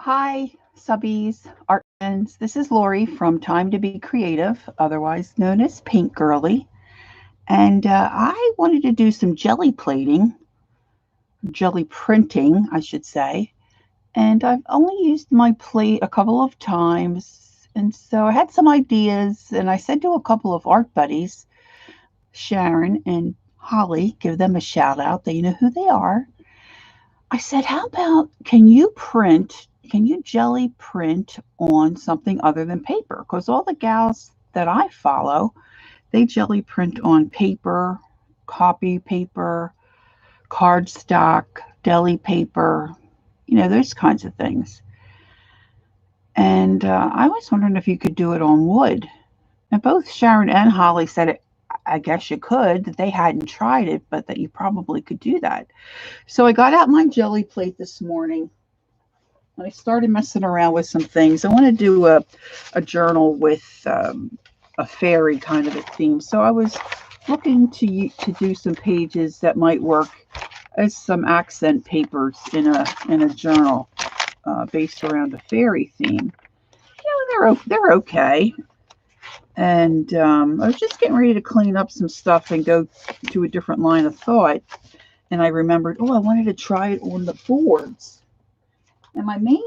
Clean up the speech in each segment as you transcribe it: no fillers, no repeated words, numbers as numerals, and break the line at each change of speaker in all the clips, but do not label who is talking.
Hi, subbies, art friends. This is Lori from Time to Be Creative, otherwise known as Paint Girly. And I wanted to do some jelly plating, jelly printing, I should say. And I've only used my plate a couple of times. And so I had some ideas, and I said to a couple of art buddies, Sharon and Holly, give them a shout out. They know who they are. I said, how about can you jelly print on something other than paper? Because all the gals that I follow, they jelly print on paper, copy paper, cardstock, deli paper, those kinds of things. And I was wondering if you could do it on wood. And both Sharon and Holly said I guess you could, that they hadn't tried it, but that you probably could do that. So I got out my jelly plate this morning and I started messing around with some things. I want to do a journal with a fairy kind of a theme. So I was looking to do some pages that might work as some accent papers in a journal based around a fairy theme. They're okay. And I was just getting ready to clean up some stuff and go to a different line of thought. And I remembered, I wanted to try it on the boards. And my main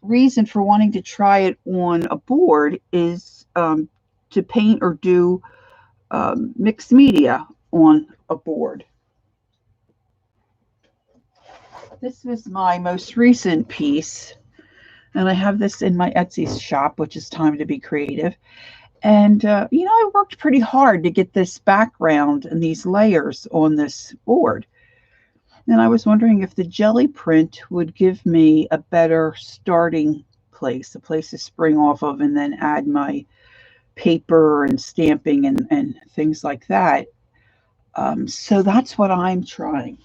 reason for wanting to try it on a board is to paint or do mixed media on a board. This was my most recent piece. And I have this in my Etsy shop, which is Time to Be Creative. And, I worked pretty hard to get this background and these layers on this board. And I was wondering if the jelly print would give me a better starting place, a place to spring off of and then add my paper and stamping and things like that. So that's what I'm trying.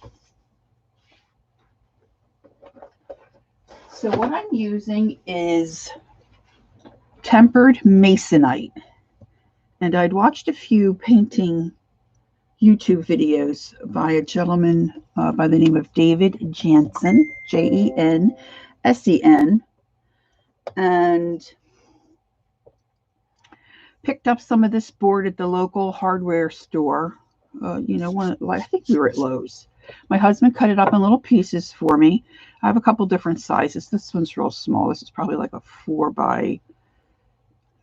So what I'm using is tempered Masonite. And I'd watched a few painting YouTube videos by a gentleman by the name of David Jansen, Jensen, and picked up some of this board at the local hardware store. I think we were at Lowe's. My husband cut it up in little pieces for me. I have a couple different sizes. This one's real small. This is probably like a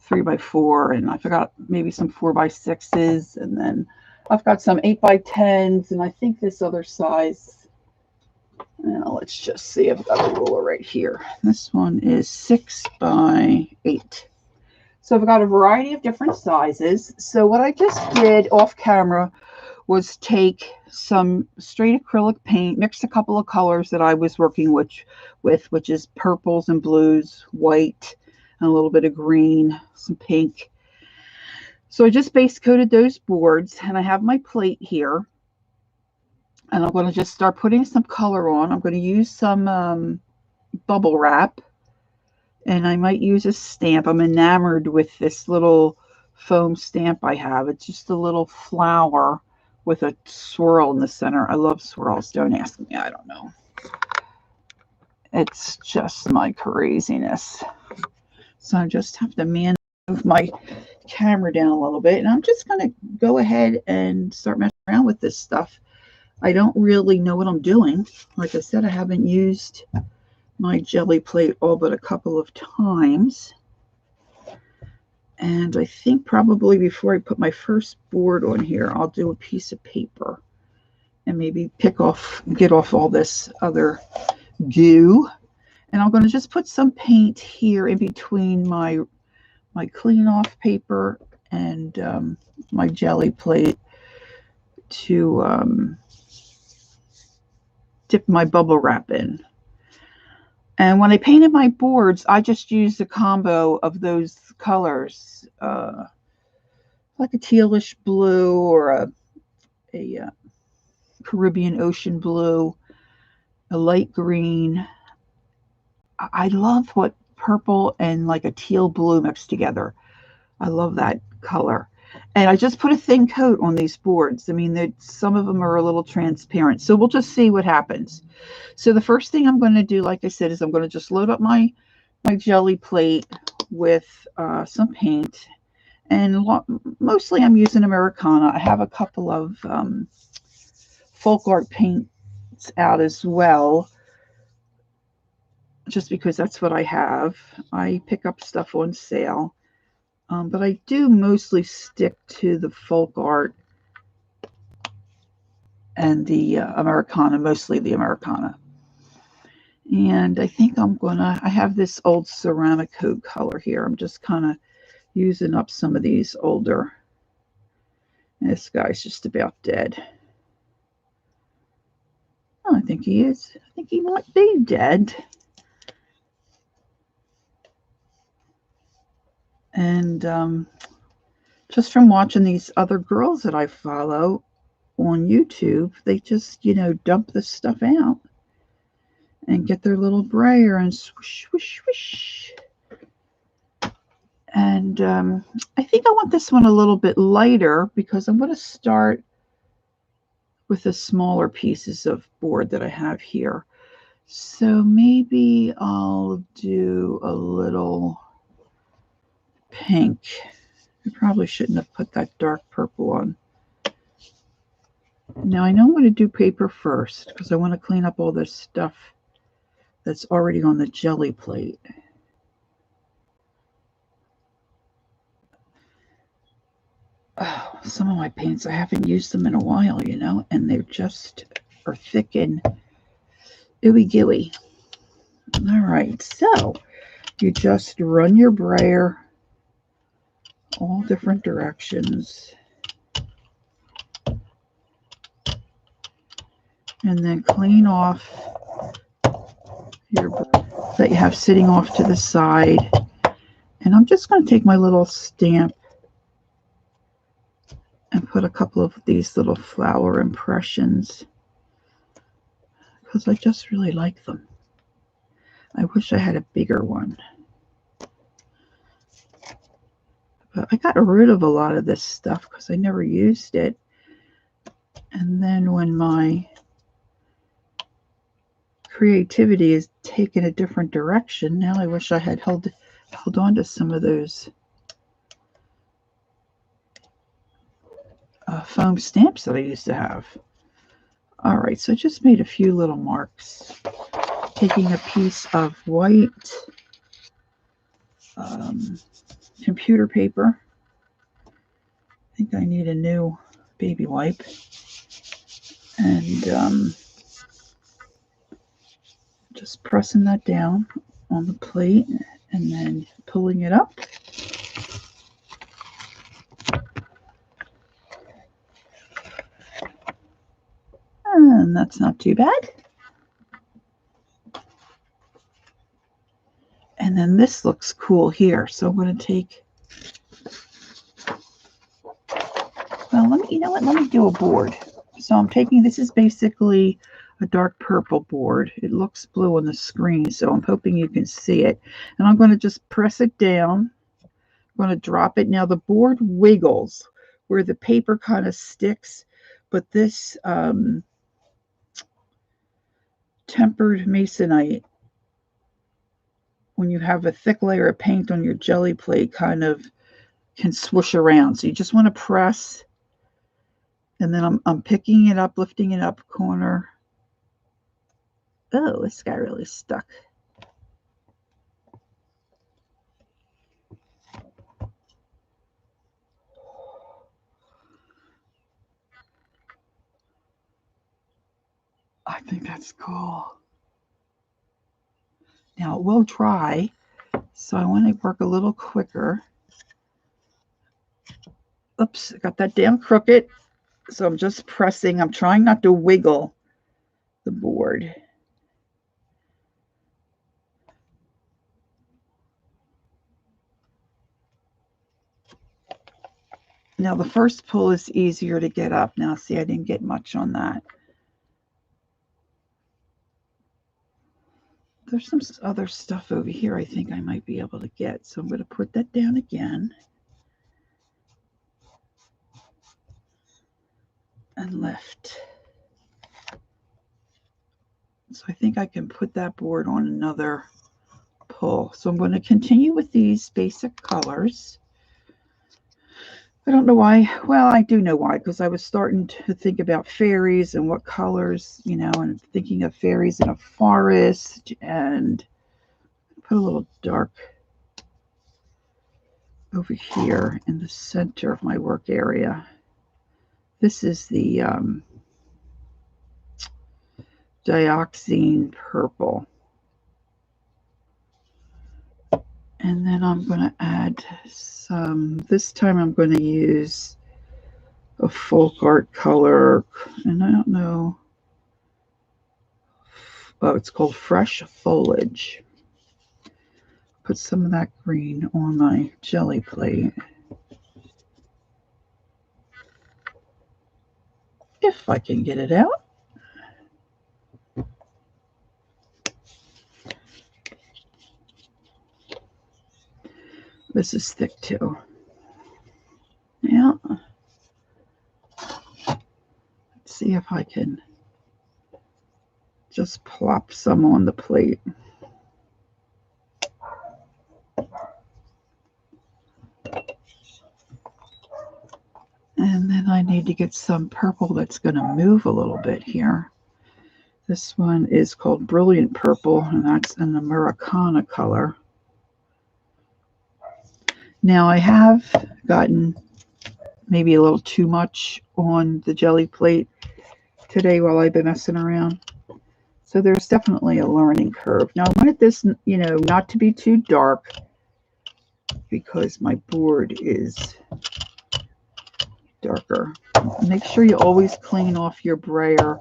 3x4, and I forgot maybe some 4x6s, and then I've got some 8x10s, and I think this other size. Let's just see. I've got a ruler right here. This one is 6x8. So I've got a variety of different sizes. So what I just did off camera was take some straight acrylic paint, mixed a couple of colors that I was working with, which is purples and blues, white, and a little bit of green, some pink. So I just base coated those boards, and I have my plate here. And I'm going to just start putting some color on. I'm going to use some bubble wrap, and I might use a stamp. I'm enamored with this little foam stamp I have. It's just a little flower with a swirl in the center. I love swirls. Don't ask me. I don't know. It's just my craziness. So I just have to move my camera down a little bit, and I'm just going to go ahead and start messing around with this stuff. I don't really know what I'm doing. Like I said, I haven't used my jelly plate all but a couple of times. And I think probably before I put my first board on here, I'll do a piece of paper and maybe get off all this other goo. And I'm going to just put some paint here in between my clean off paper and my jelly plate to dip my bubble wrap in. And when I painted my boards, I just used a combo of those colors, like a tealish blue or a Caribbean ocean blue, a light green. I love what purple and like a teal blue mixed together. I love that color. And I just put a thin coat on these boards. I mean, some of them are a little transparent. So we'll just see what happens. So the first thing I'm going to do, like I said, is I'm going to just load up my my jelly plate with some paint. And mostly I'm using Americana. I have a couple of folk art paints out as well, just because that's what I have. I pick up stuff on sale. But I do mostly stick to the folk art and the Americana, mostly the Americana. And I think I have this old ceramic coat color here. I'm just kind of using up some of these older. This guy's just about dead. Oh, I think he is. I think he might be dead. And just from watching these other girls that I follow on YouTube, they just, dump this stuff out and get their little brayer and swish, swish, swish. And I think I want this one a little bit lighter because I'm going to start with the smaller pieces of board that I have here. So maybe I'll do a little pink. I probably shouldn't have put that dark purple on. Now I know I'm going to do paper first because I want to clean up all this stuff that's already on the jelly plate. Oh, some of my paints, I haven't used them in a while, and they just are thick and ooey gooey. All right, so you just run your brayer all different directions. And then clean off your that you have sitting off to the side. And I'm just going to take my little stamp and put a couple of these little flower impressions because I just really like them. I wish I had a bigger one. But I got rid of a lot of this stuff because I never used it. And then when my creativity is taken a different direction, now I wish I had held on to some of those foam stamps that I used to have. All right, so I just made a few little marks. Taking a piece of white computer paper. I think I need a new baby wipe. And just pressing that down on the plate and then pulling it up. And that's not too bad. And then this looks cool here. So I'm going to take, well, let me do a board. So I'm taking, this is basically a dark purple board. It looks blue on the screen, so I'm hoping you can see it. And I'm going to just press it down. I'm going to drop it. Now the board wiggles where the paper kind of sticks, but this tempered masonite, when you have a thick layer of paint on your jelly plate, kind of can swoosh around. So you just want to press, and then I'm picking it up, lifting it up corner. Oh, this guy really stuck. I think that's cool. Now it will dry, so I want to work a little quicker. Oops, I got that damn crooked. So I'm just pressing. I'm trying not to wiggle the board. Now the first pull is easier to get up. Now see, I didn't get much on that. There's some other stuff over here I think I might be able to get. So I'm going to put that down again. And lift. So I think I can put that board on another pull. So I'm going to continue with these basic colors. I don't know why. Well, I do know why, because I was starting to think about fairies and what colors, you know, and thinking of fairies in a forest, and put a little dark over here in the center of my work area. This is the dioxine purple. And then I'm going to add some, this time I'm going to use a folk art color, and I don't know, oh, it's called Fresh Foliage. Put some of that green on my jelly plate. If I can get it out. This is thick too. Yeah. Let's see if I can just plop some on the plate. And then I need to get some purple that's going to move a little bit here. This one is called Brilliant Purple, and that's an Americana color. Now I have gotten maybe a little too much on the jelly plate today while I've been messing around. So there's definitely a learning curve. Now I wanted this, you know, not to be too dark because my board is darker. Make sure you always clean off your brayer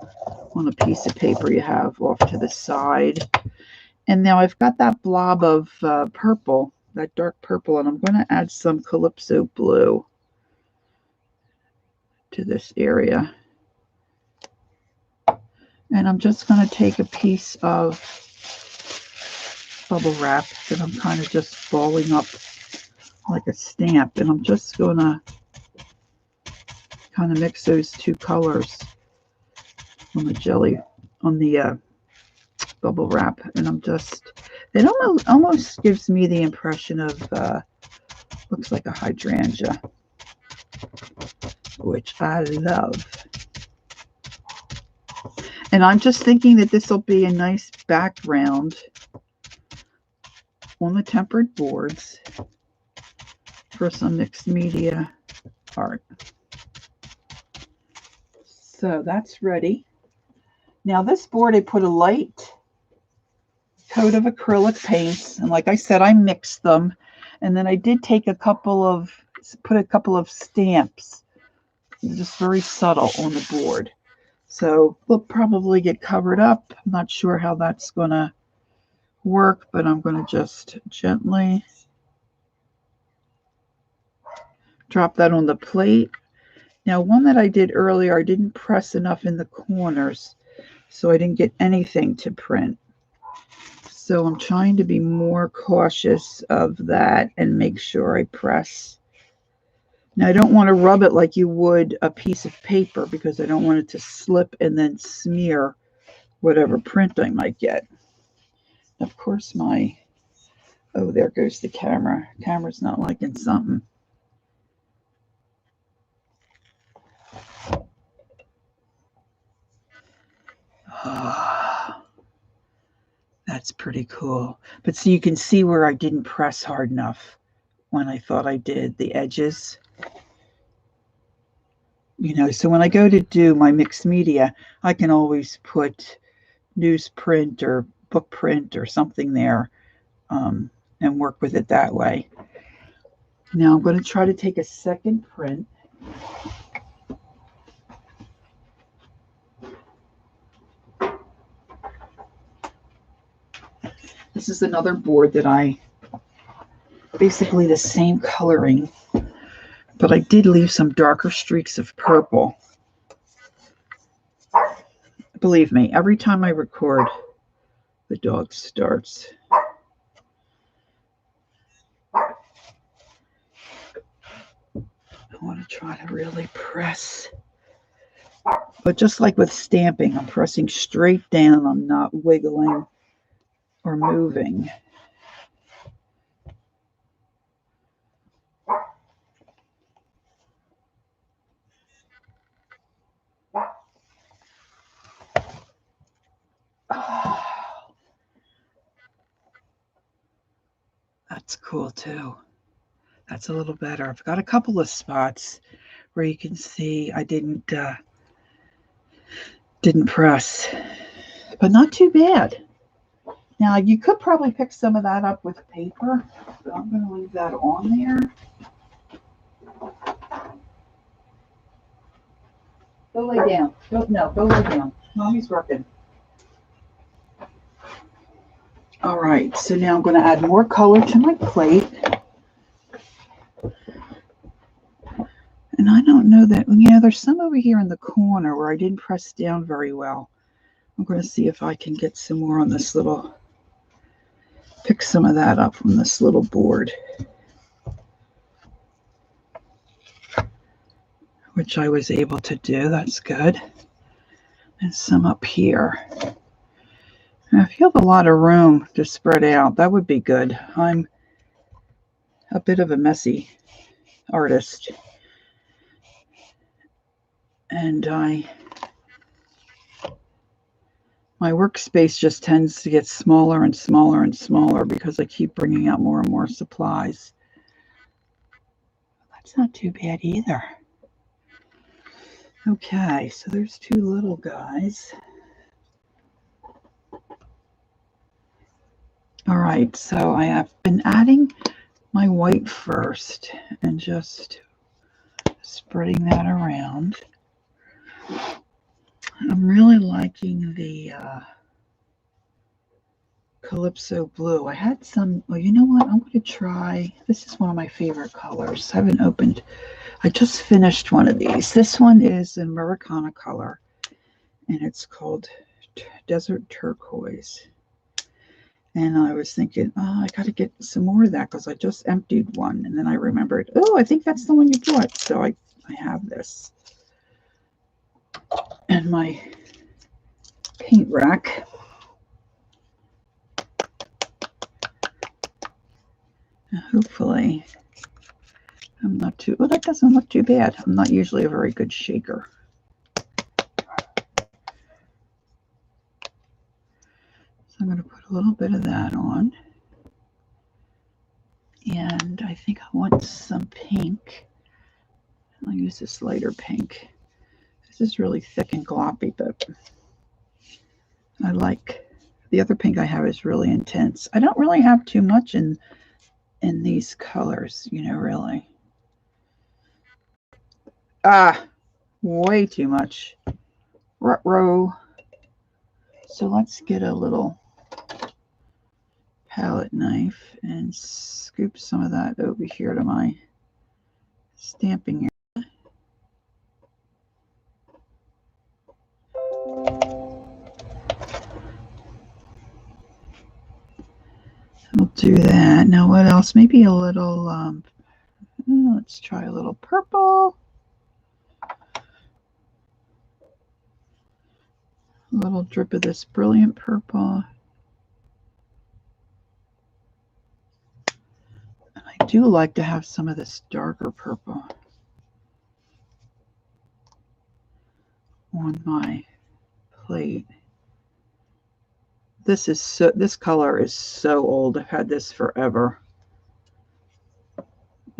on a piece of paper you have off to the side. And now I've got that blob of purple, that dark purple, and I'm going to add some Calypso blue to this area. And I'm just going to take a piece of bubble wrap that I'm kind of just balling up like a stamp, and I'm just going to kind of mix those two colors on the jelly, on the bubble wrap, and I'm just, it almost gives me the impression of looks like a hydrangea, which I love. And I'm just thinking that this will be a nice background on the tempered boards for some mixed media art. So that's ready. Now this board, I put a light coat of acrylic paints, and like I said, I mixed them, and then I did take put a couple of stamps, just very subtle, on the board. So we'll probably get covered up. I'm not sure how that's going to work, but I'm going to just gently drop that on the plate. Now, one that I did earlier, I didn't press enough in the corners, so I didn't get anything to print. So I'm trying to be more cautious of that and make sure I press. Now, I don't want to rub it like you would a piece of paper because I don't want it to slip and then smear whatever print I might get. Of course, oh, there goes the camera. Camera's not liking something. Oh, that's pretty cool. But so you can see where I didn't press hard enough when I thought I did the edges. You know, so when I go to do my mixed media, I can always put newsprint or book print or something there and work with it that way. Now I'm going to try to take a second print. This is another board that I, basically the same coloring, but I did leave some darker streaks of purple. Believe me, every time I record, the dog starts. I want to try to really press. But just like with stamping, I'm pressing straight down. I'm not wiggling or moving. That's cool too. That's a little better. I've got a couple of spots where you can see I didn't press, but not too bad. Now you could probably pick some of that up with paper, but I'm going to leave that on there. Go lay down. Go lay down. Mommy's working. All right, so now I'm going to add more color to my plate. And I don't know that, there's some over here in the corner where I didn't press down very well. I'm going to see if I can get some more on this little, pick some of that up from this little board, which I was able to do. That's good. And some up here. Now, if you have a lot of room to spread out, that would be good. I'm a bit of a messy artist. And my workspace just tends to get smaller and smaller and smaller because I keep bringing out more and more supplies. That's not too bad either. Okay, so there's two little guys. All right, so I have been adding my white first and just spreading that around. I'm really liking the Calypso blue. I had some, well, you know what? I'm going to try, this is one of my favorite colors. I haven't opened, I just finished one of these. This one is an Americana color, and it's called Desert Turquoise. And I was thinking, oh, I got to get some more of that because I just emptied one. And then I remembered, oh, I think that's the one you bought. So I have this. And my paint rack. And hopefully, I'm not too, well, that doesn't look too bad. I'm not usually a very good shaker. So I'm going to put a little bit of that on. And I think I want some pink. I'll use this lighter pink. This is really thick and gloppy, but I like, the other pink I have is really intense. I don't really have too much in these colors, really. Way too much. Ruh-roh. So let's get a little palette knife and scoop some of that over here to my stamping area. We'll do that. Now what else? Maybe a little, let's try a little purple. A little drip of this brilliant purple. And I do like to have some of this darker purple on my plate. This color is so old. I've had this forever.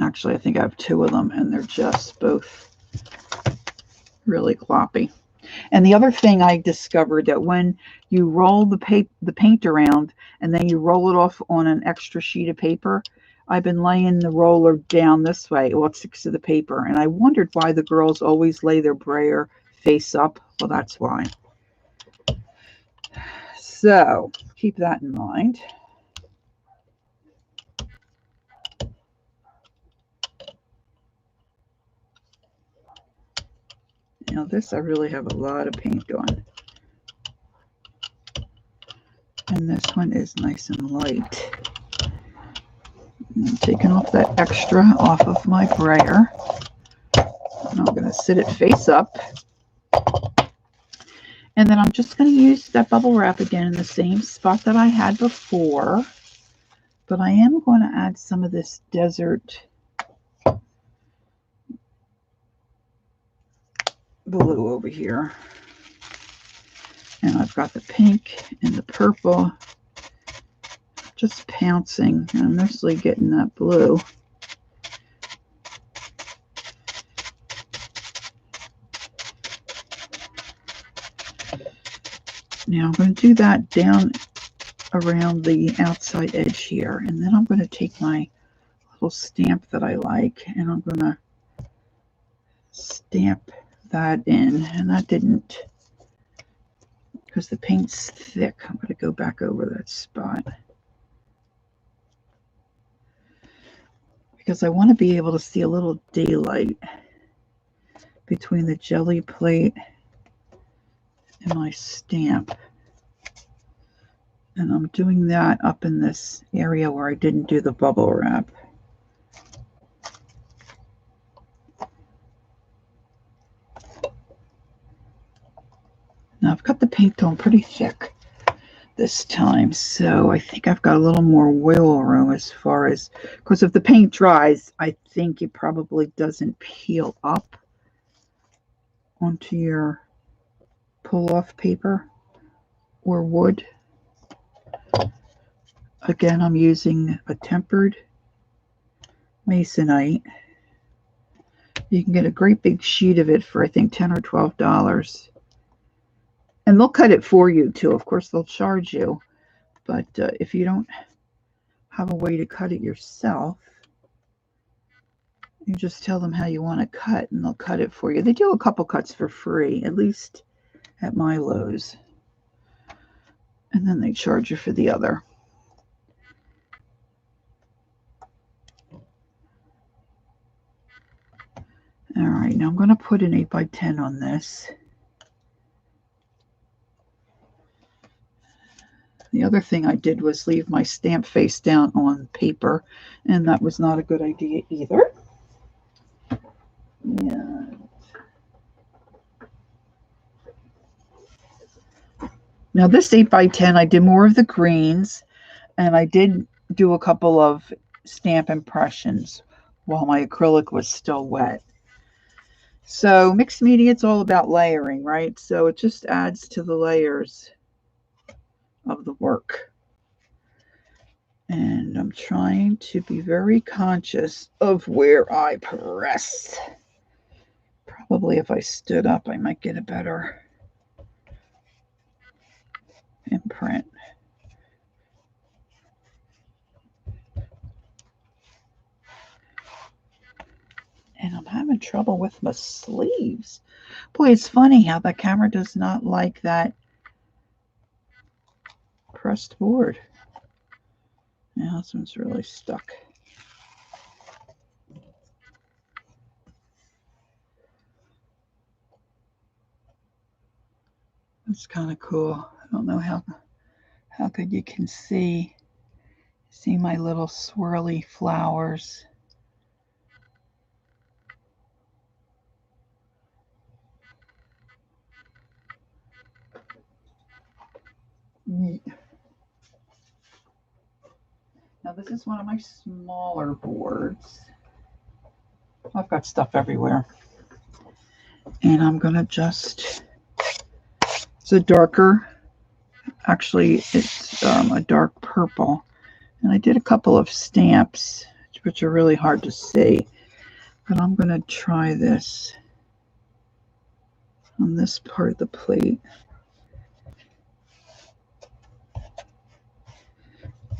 Actually, I think I have two of them, and they're just both really gloppy. And the other thing I discovered, that when you roll the paint around and then you roll it off on an extra sheet of paper, I've been laying the roller down this way. Well, it sticks to the paper. And I wondered why the girls always lay their brayer face up. Well, that's why. So keep that in mind. Now this, I really have a lot of paint on. And this one is nice and light. And I'm taking off that extra off of my brayer. And I'm going to sit it face up. And then I'm just going to use that bubble wrap again in the same spot that I had before. But I am going to add some of this desert blue over here. And I've got the pink and the purple just pouncing. I'm mostly getting that blue. Now I'm going to do that down around the outside edge here, and then I'm going to take my little stamp that I like, and I'm going to stamp that in, and that didn't, because the paint's thick. I'm going to go back over that spot because I want to be able to see a little daylight between the jelly plate and my stamp. And I'm doing that up in this area where I didn't do the bubble wrap. Now I've got the paint on pretty thick this time, so I think I've got a little more wiggle room as far as, because if the paint dries, I think it probably doesn't peel up onto your pull-off paper or wood. Again, I'm using a tempered Masonite. You can get a great big sheet of it for, I think, $10 or $12. And they'll cut it for you, too. Of course, they'll charge you. But if you don't have a way to cut it yourself, you just tell them how you want to cut, and they'll cut it for you. They do a couple cuts for free, at least at my Lowe's. And then they charge you for the other. All right, now I'm going to put an 8x10 on this. The other thing I did was leave my stamp face down on paper, and that was not a good idea either. Yeah. Now this 8x10, I did more of the greens, and I did do a couple of stamp impressions while my acrylic was still wet. So mixed media, it's all about layering, right? So it just adds to the layers of the work. And I'm trying to be very conscious of where I press. Probably if I stood up, I might get a better imprint. And I'm having trouble with my sleeves. Boy, it's funny how the camera does not like that pressed board. Now this one's really stuck. It's kind of cool. I don't know how good you can see my little swirly flowers. Neat. Now this is one of my smaller boards. I've got stuff everywhere. And I'm going to just, it's a darker, actually it's a dark purple. And I did a couple of stamps, which are really hard to see. But I'm going to try this on this part of the plate.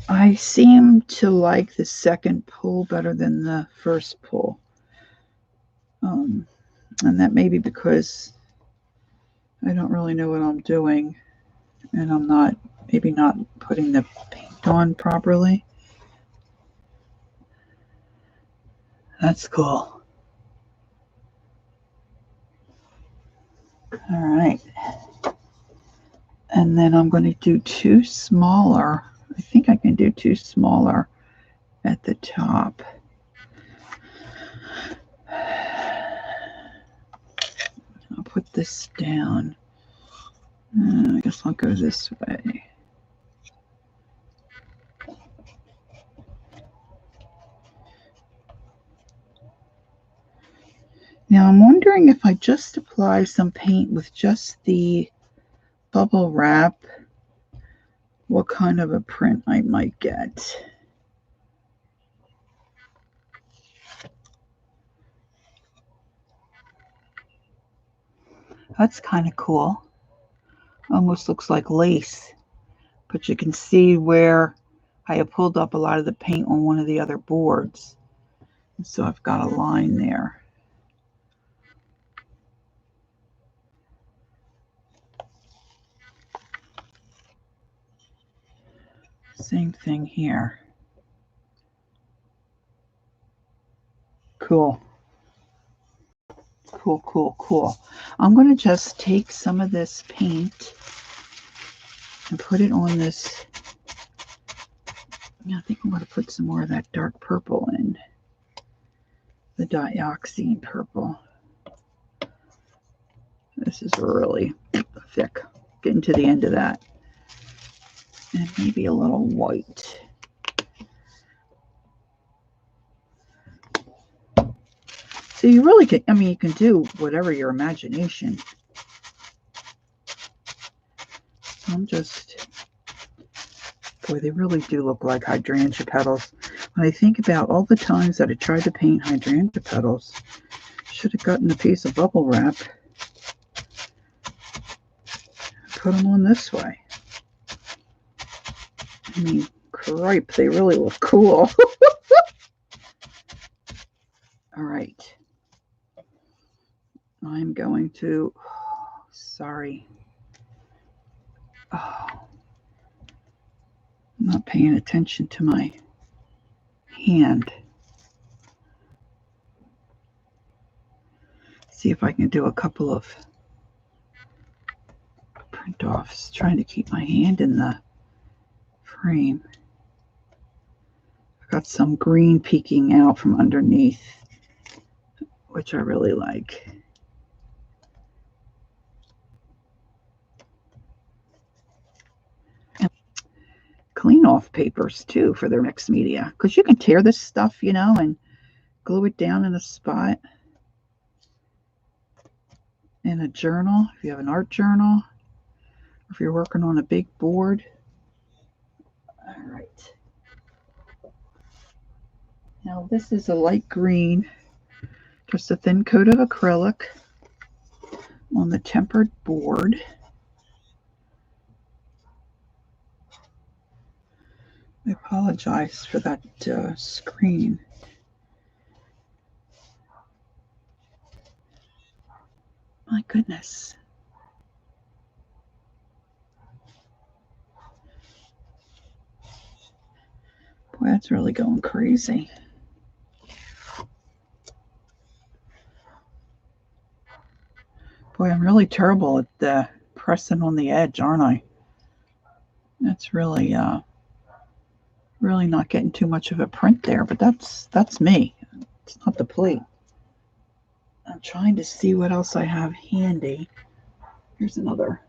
I seem to like the second pull better than the first pull. And that may be because I don't really know what I'm doing, and I'm maybe not putting the paint on properly. That's cool. All right. And then I'm going to do two smaller. I think I can do two smaller at the top. I'll put this down. I guess I'll go this way. Now I'm wondering if I just apply some paint with just the bubble wrap what kind of a print I might get. That's kind of cool. Almost looks like lace. But you can see where I have pulled up a lot of the paint on one of the other boards. And so I've got a line there. Same thing here. Cool. Cool, cool, cool. I'm going to just take some of this paint and put it on this. I think I'm going to put some more of that dark purple in. The dioxine purple. This is really thick. Getting to the end of that. And maybe a little white. So you really can, I mean, you can do whatever your imagination. I'm just, boy, they really do look like hydrangea petals. When I think about all the times that I tried to paint hydrangea petals, should have gotten a piece of bubble wrap. Put them on this way. I mean, cripe, they really look cool. All right. I'm going to, sorry. Oh, I'm not paying attention to my hand. See if I can do a couple of print offs, trying to keep my hand in the frame. I've got some green peeking out from underneath, which I really like. And clean off papers too for their mixed media, because you can tear this stuff, you know, and glue it down in a spot. In a journal, if you have an art journal, if you're working on a big board. All right. Now this is a light green, just a thin coat of acrylic on the tempered board. I apologize for that screen. My goodness. Boy, that's really going crazy. Boy, I'm really terrible at pressing on the edge, aren't I? That's really, really not getting too much of a print there, but that's me. It's not the plate. I'm trying to see what else I have handy. Here's another.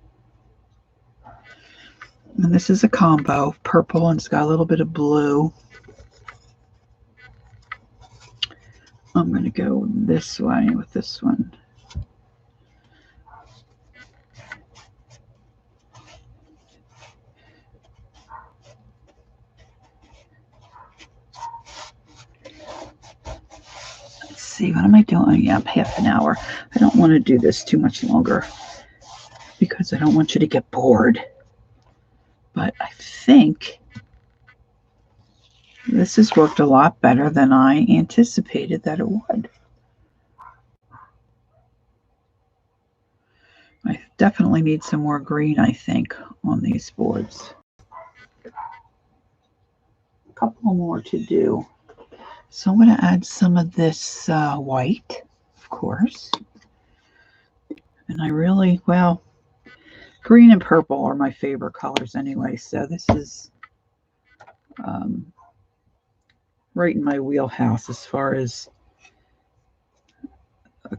And this is a combo, purple, and it's got a little bit of blue. I'm going to go this way with this one. Let's see, what am I doing? Yeah, half an hour. I don't want to do this too much longer because I don't want you to get bored. But I think this has worked a lot better than I anticipated that it would. I definitely need some more green, I think, on these boards. A couple more to do. So I'm going to add some of this white, of course. And I really, well, green and purple are my favorite colors anyway. So this is right in my wheelhouse as far as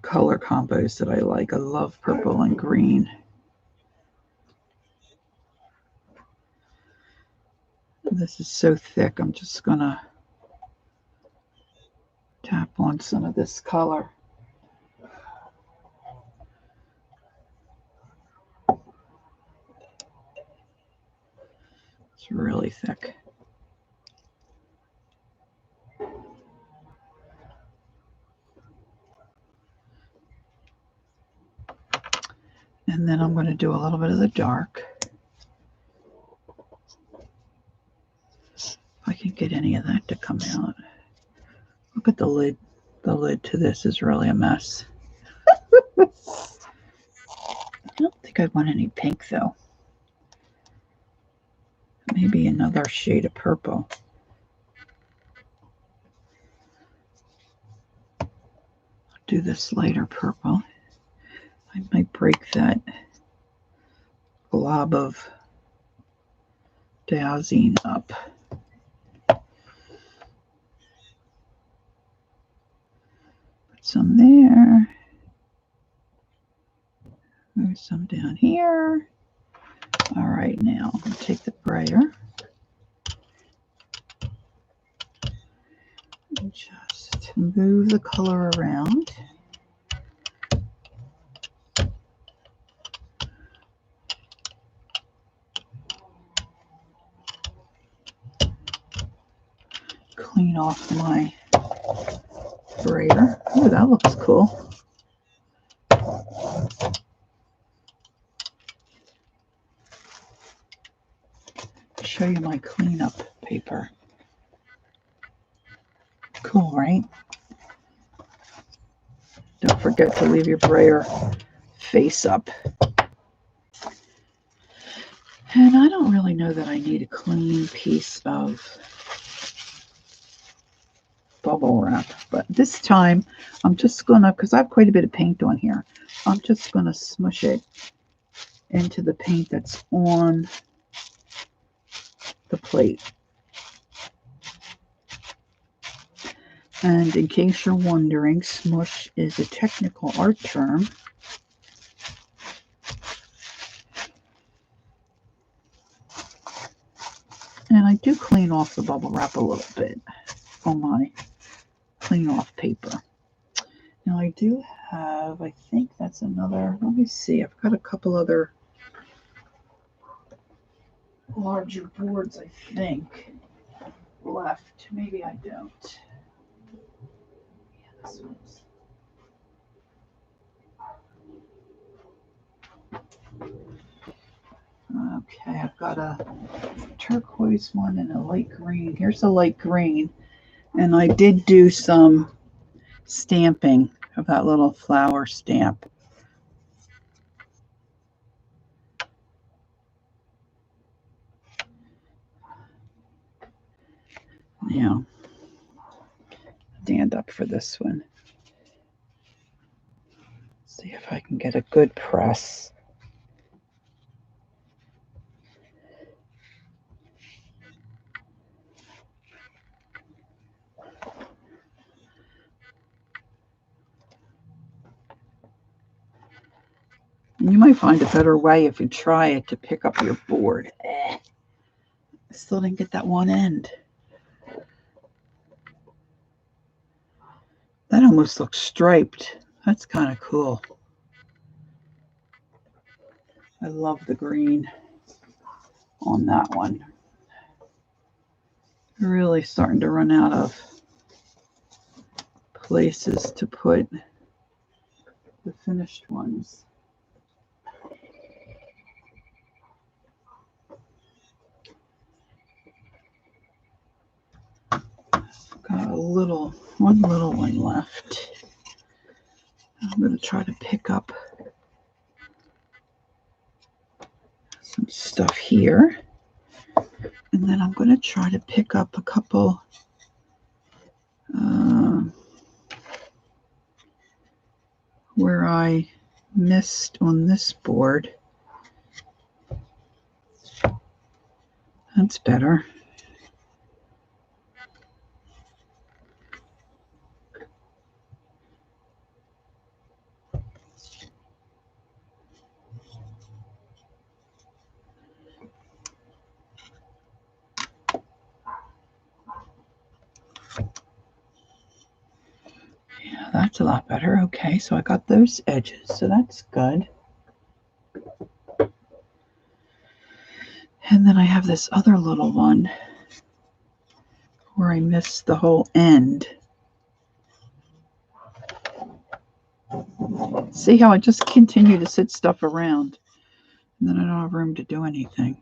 color combos that I like. I love purple and green. This is so thick, I'm just going to tap on some of this color. It's really thick. And then I'm going to do a little bit of the dark. If I can get any of that to come out. Look at the lid. The lid to this is really a mess. I don't think I want any pink though. Maybe another shade of purple. I'll do this lighter purple. I might break that glob of dazzing up. Put some there. Move some down here. All right, now I'll take the brayer and just move the color around. Clean off my brayer. Oh, that looks cool. Show you my cleanup paper. Cool, right? Don't forget to leave your brayer face up. And I don't really know that I need a clean piece of bubble wrap, but this time I'm just gonna, because I have quite a bit of paint on here, I'm just gonna smush it into the paint that's on the plate. And in case you're wondering, smush is a technical art term. And I do clean off the bubble wrap a little bit on my clean off paper. Now I do have, I think that's another, let me see, I've got a couple other larger boards, I think, left. Maybe I don't. Yeah, this one's. Okay, I've got a turquoise one and a light green. Here's a light green. And I did do some stamping of that little flower stamp. Now, stand up for this one. See if I can get a good press. And you might find a better way if you try it to pick up your board. I still didn't get that one end. That almost looks striped. That's kind of cool. I love the green on that one. Really starting to run out of places to put the finished ones. Got one little one left. I'm going to try to pick up some stuff here. And then I'm going to try to pick up a couple where I missed on this board. That's better. Yeah, that's a lot better. Okay, so I got those edges, so that's good. And then I have this other little one where I missed the whole end. See how I just continue to sit stuff around, and then I don't have room to do anything.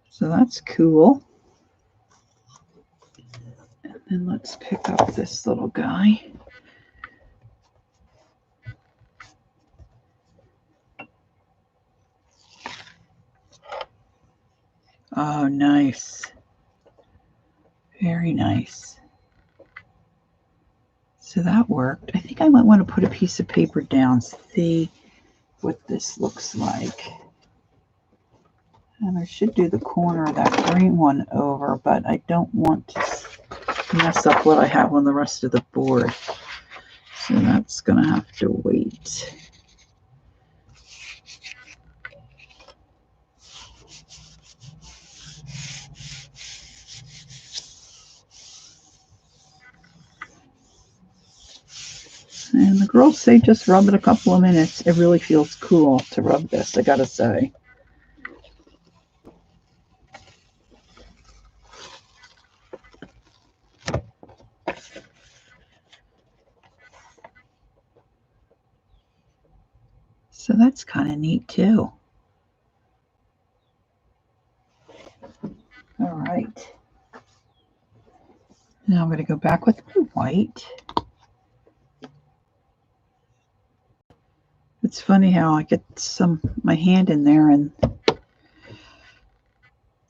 So that's cool. And then let's pick up this little guy. Oh, nice. Very nice. So that worked. I think I might want to put a piece of paper down, see what this looks like. And I should do the corner of that green one over, but I don't want to mess up what I have on the rest of the board. So that's going to have to wait. And the girls say just rub it a couple of minutes. It really feels cool to rub this, I gotta say. So that's kind of neat too. All right. Now I'm going to go back with my white. It's funny how I get my hand in there and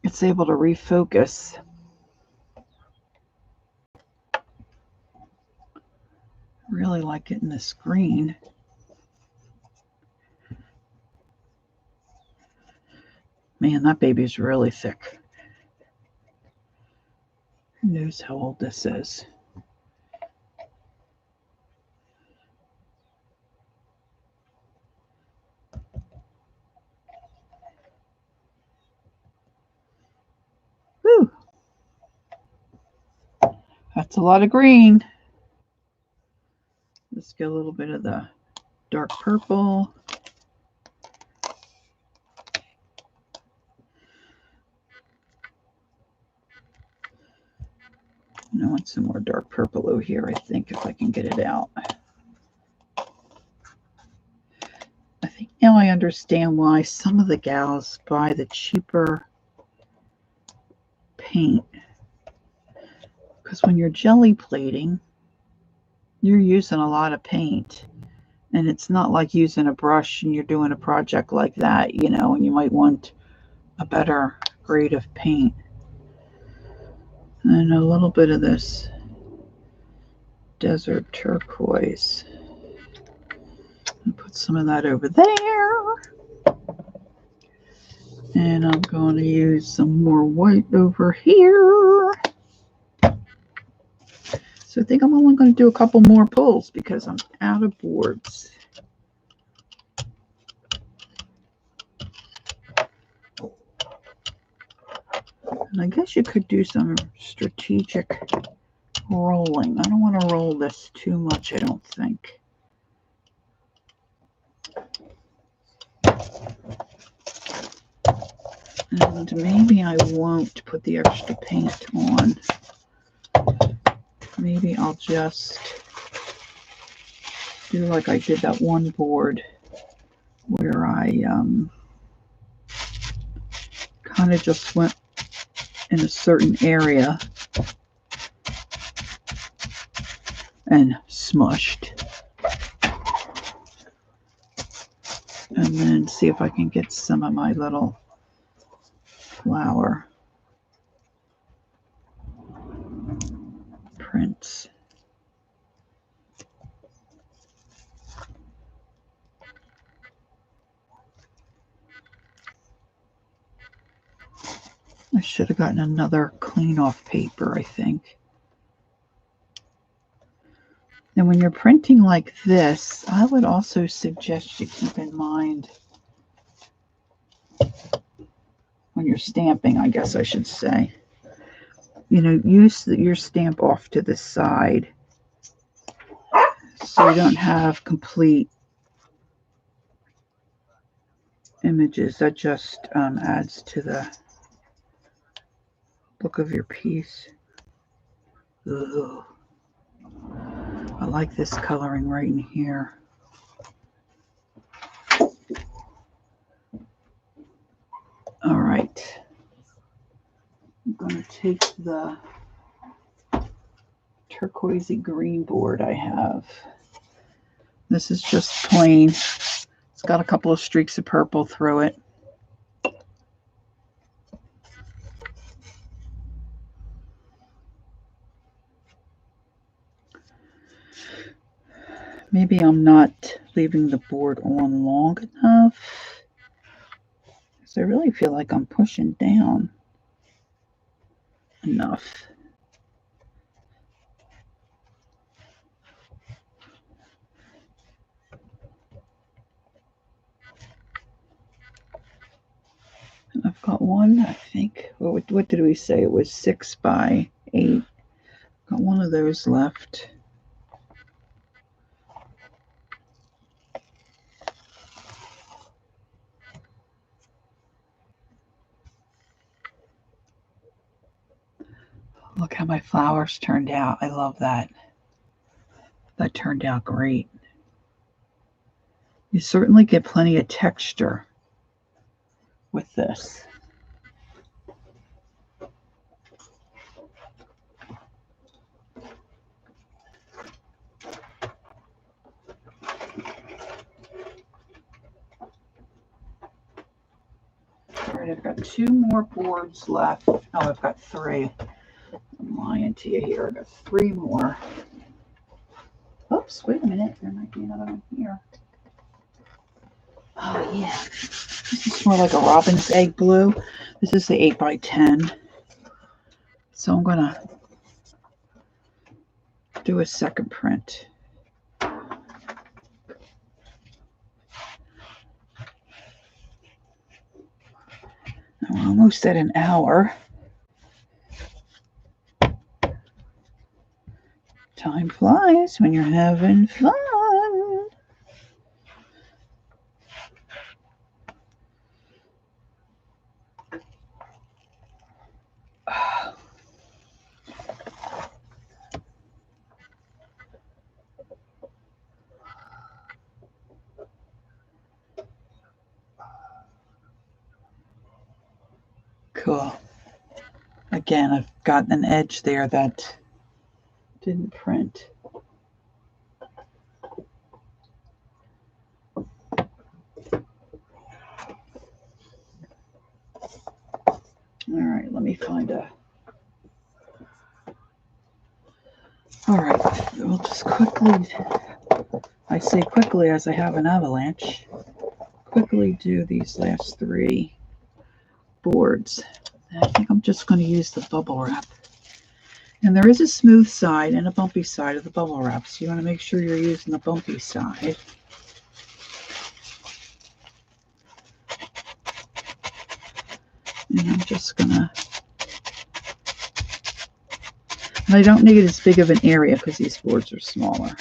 it's able to refocus. Really like getting this green. Man, that baby's really thick. Who knows how old this is? Whew. That's a lot of green. Let's get a little bit of the dark purple. I want some more dark purple over here, I think, if I can get it out. I think now I understand why some of the gals buy the cheaper paint. Because when you're jelly plating, you're using a lot of paint. And it's not like using a brush and you're doing a project like that, you know, and you might want a better grade of paint. And a little bit of this desert turquoise. I'll put some of that over there. And I'm going to use some more white over here. So I think I'm only going to do a couple more pulls because I'm out of boards. And I guess you could do some strategic rolling. I don't want to roll this too much, I don't think. And maybe I won't put the extra paint on. Maybe I'll just do like I did that one board where I kind of just went in a certain area and smushed. And then see if I can get some of my little flower prints. I should have gotten another clean off paper, I think. And when you're printing like this, I would also suggest you keep in mind when you're stamping, I guess I should say, you know, use your stamp off to the side so you don't have complete images. That just adds to the look of your piece. Ugh. I like this coloring right in here. All right. I'm going to take the turquoisey green board I have. This is just plain. It's got a couple of streaks of purple through it. Maybe I'm not leaving the board on long enough, because I really feel like I'm pushing down enough. And I've got one, I think, what did we say? It was 6 by 8. Got one of those left. Look how my flowers turned out. I love that. That turned out great. You certainly get plenty of texture with this. All right, I've got 2 more boards left. Oh, I've got 3. I'm lying to you here. I've got 3 more. Oops, wait a minute. There might be another one here. Oh, yeah. This is more like a robin's egg blue. This is the 8 by 10. So I'm going to do a second print. We're almost at an hour. Time flies when you're having fun. Cool. Again, I've got an edge there that didn't print. All right, let me find a... All right, we'll just quickly, I say quickly as I have an avalanche, quickly do these last 3 boards. I think I'm just going to use the bubble wrap. And there is a smooth side and a bumpy side of the bubble wrap, so you want to make sure you're using the bumpy side. And I'm just going to... And I don't need as big of an area because these boards are smaller.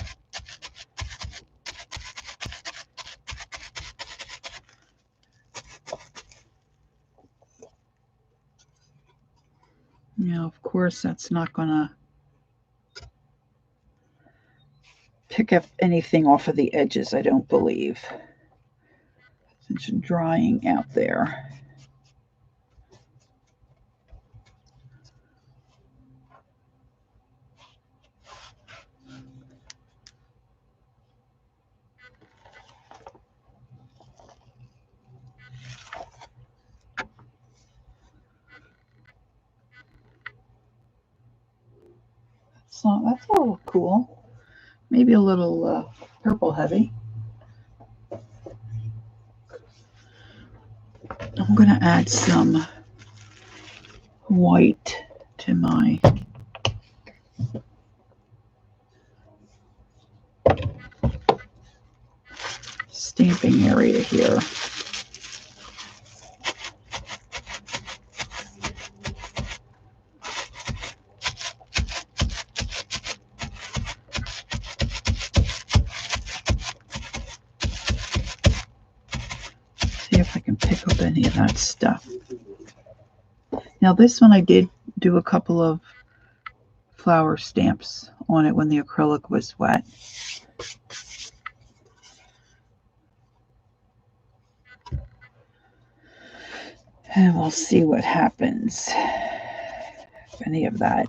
Now, of course, that's not going to pick up anything off of the edges, I don't believe. It's drying out there. So that's a little cool. Maybe a little purple heavy. I'm going to add some white to my stamping area here. of that stuff. Now this one I did do a couple of flower stamps on it when the acrylic was wet. And we'll see what happens if any of that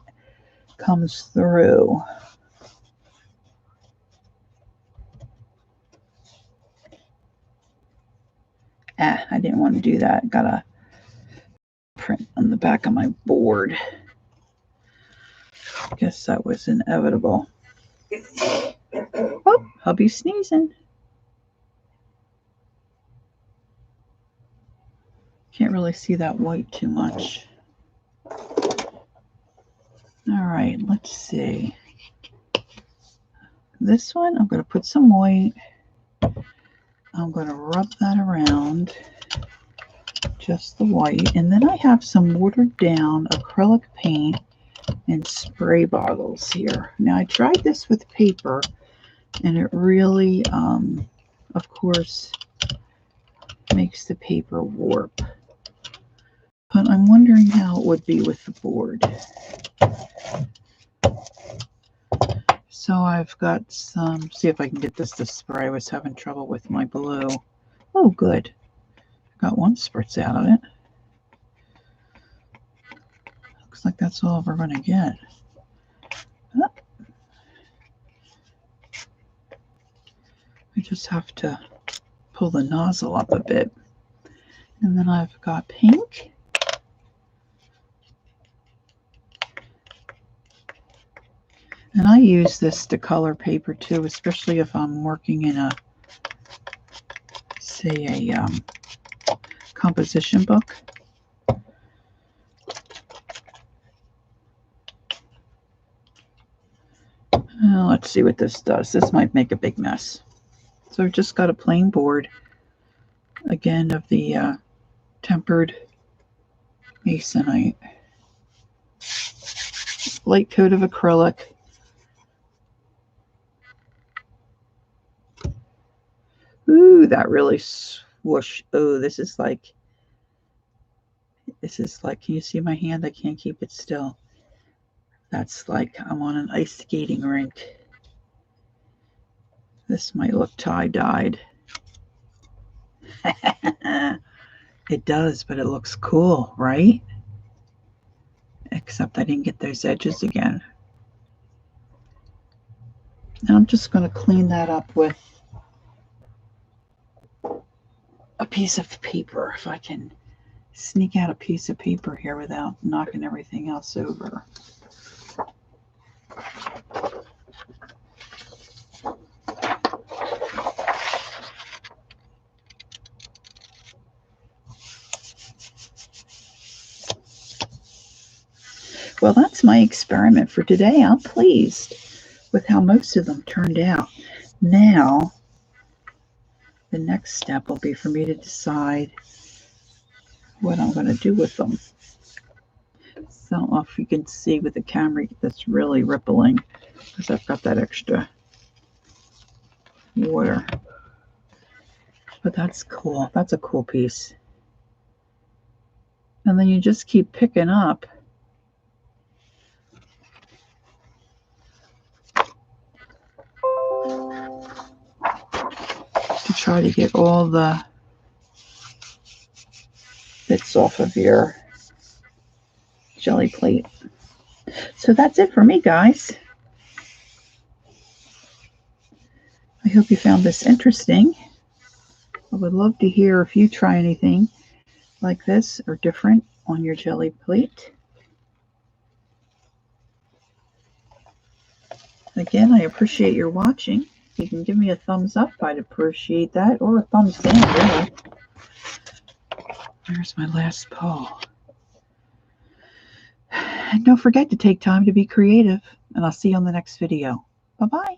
comes through. I didn't want to do that. Got a print on the back of my board. Guess that was inevitable. Oh, hubby's sneezing. Can't really see that white too much. All right, let's see. This one, I'm going to put some white. I'm going to rub that around, just the white. And then I have some watered down acrylic paint and spray bottles here. Now I tried this with paper and it really, of course, makes the paper warp. But I'm wondering how it would be with the board. So I've got some, see if I can get this to spray. I was having trouble with my blue. Oh, good. Got one spritz out of it. Looks like that's all we're going to get. Oh. I just have to pull the nozzle up a bit. And then I've got pink. And I use this to color paper too, especially if I'm working in a, say, a composition book. Let's see what this does. This might make a big mess. So I've just got a plain board, again, of the tempered Masonite. Light coat of acrylic. Ooh, that really swoosh. Oh, this is like, can you see my hand? I can't keep it still. That's like I'm on an ice skating rink. This might look tie-dyed. It does, but it looks cool, right? Except I didn't get those edges again. And I'm just going to clean that up with a piece of paper, if I can sneak out a piece of paper here without knocking everything else over. Well, that's my experiment for today. I'm pleased with how most of them turned out. Now, the next step will be for me to decide what I'm going to do with them. So I don't know if you can see with the camera that's really rippling because I've got that extra water. But that's cool. That's a cool piece. And then you just keep picking up to try to get all the bits off of your jelly plate. So that's it for me, guys. I hope you found this interesting. I would love to hear if you try anything like this or different on your jelly plate. Again, I appreciate your watching. If you can give me a thumbs up, I'd appreciate that, or a thumbs down, really. There's my last pull. And don't forget to take time to be creative, and I'll see you on the next video. Bye-bye.